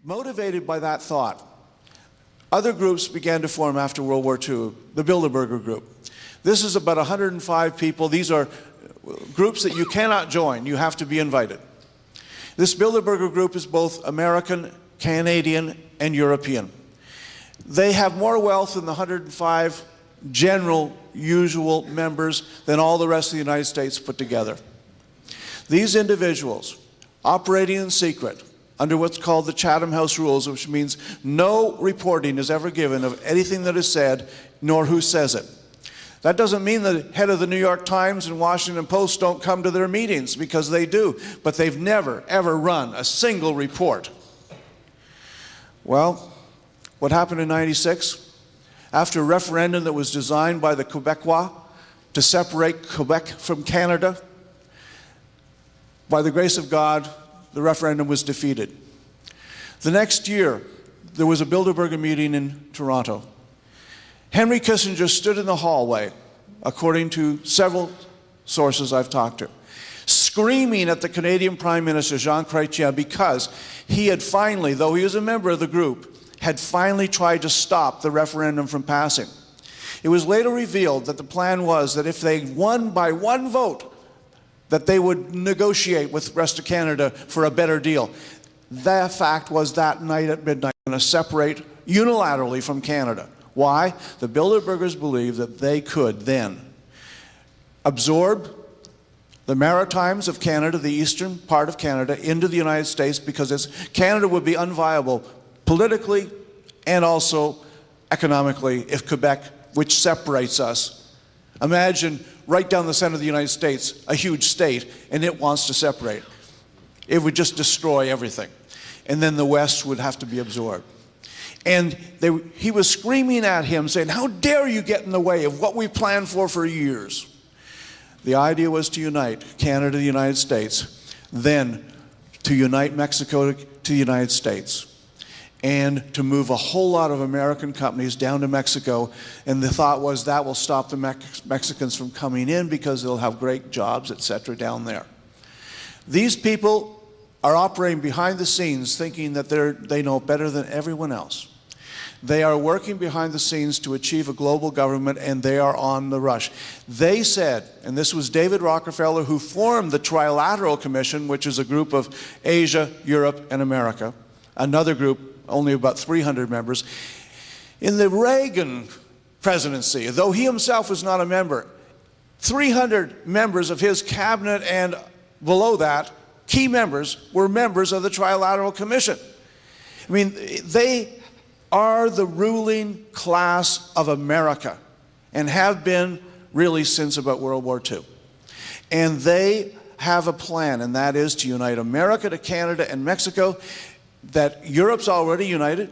Motivated by that thought, other groups began to form after World War II, the Bilderberger Group. This is about 105 people. These are groups that you cannot join. You have to be invited. This Bilderberger Group is both American, Canadian, and European. They have more wealth than the 105 general, usual members than all the rest of the United States put together. These individuals, operating in secret, under what's called the Chatham House Rules, which means no reporting is ever given of anything that is said, nor who says it. That doesn't mean the head of the New York Times and Washington Post don't come to their meetings, because they do, but they've never, ever run a single report. Well, what happened in '96? After a referendum that was designed by the Quebecois to separate Quebec from Canada, by the grace of God, the referendum was defeated. The next year, there was a Bilderberger meeting in Toronto. Henry Kissinger stood in the hallway, according to several sources I've talked to, screaming at the Canadian Prime Minister, Jean Chrétien, because he had finally, though he was a member of the group, had finally tried to stop the referendum from passing. It was later revealed that the plan was that if they won by one vote, that they would negotiate with the rest of Canada for a better deal. The fact was that night at midnight, going to separate unilaterally from Canada. Why? The Bilderbergers believed that they could then absorb the Maritimes of Canada, the eastern part of Canada, into the United States, because Canada would be unviable politically and also economically if Quebec, which separates us. Imagine right down the center of the United States, a huge state, and it wants to separate. It would just destroy everything. And then the West would have to be absorbed. And he was screaming at him, saying, "How dare you get in the way of what we planned for years?" The idea was to unite Canada, the United States, then to unite Mexico to the United States, and to move a whole lot of American companies down to Mexico. And the thought was that will stop the Mexicans from coming in, because they'll have great jobs, etc., down there. These people are operating behind the scenes, thinking that they know better than everyone else. They are working behind the scenes to achieve a global government, and they are on the rush. They said, and this was David Rockefeller, who formed the Trilateral Commission, which is a group of Asia, Europe, and America, another group, only about 300 members. In the Reagan presidency, though he himself was not a member, 300 members of his cabinet and below that, key members, were members of the Trilateral Commission. I mean, they are the ruling class of America, and have been really since about World War II. And they have a plan, and that is to unite America to Canada and Mexico. That Europe's already united.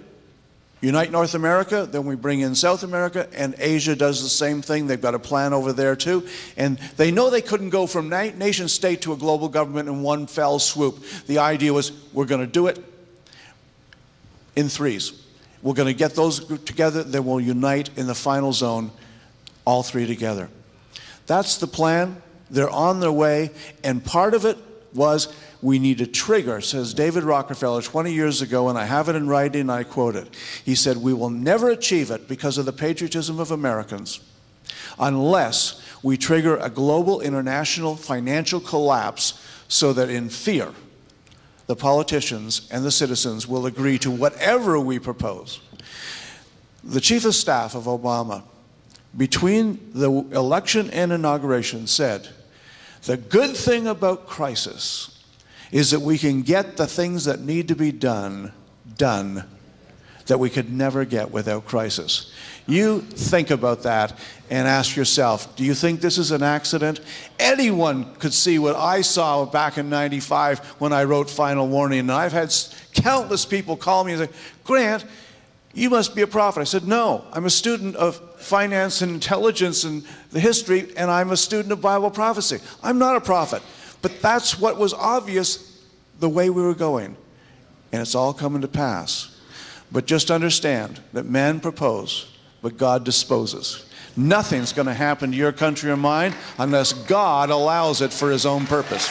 Unite North America, then we bring in South America, and Asia does the same thing. They've got a plan over there too. And they know they couldn't go from nation state to a global government in one fell swoop. The idea was, we're going to do it in threes. We're going to get those together, then we'll unite in the final zone, all three together. That's the plan. They're on their way, and part of it was, we need a trigger, says David Rockefeller 20 years ago, and I have it in writing, and I quote it. He said, "We will never achieve it because of the patriotism of Americans unless we trigger a global international financial collapse, so that in fear, the politicians and the citizens will agree to whatever we propose." The chief of staff of Obama, between the election and inauguration, said, "The good thing about crisis is that we can get the things that need to be done that we could never get without crisis." You think about that and ask yourself, do you think this is an accident? Anyone could see what I saw back in '95 when I wrote Final Warning. And I've had countless people call me and say, "Grant, you must be a prophet." I said, "No, I'm a student of finance and intelligence and the history, and I'm a student of Bible prophecy. I'm not a prophet." But that's what was obvious, the way we were going. And it's all coming to pass. But just understand that man proposes, but God disposes. Nothing's going to happen to your country or mine unless God allows it for his own purpose.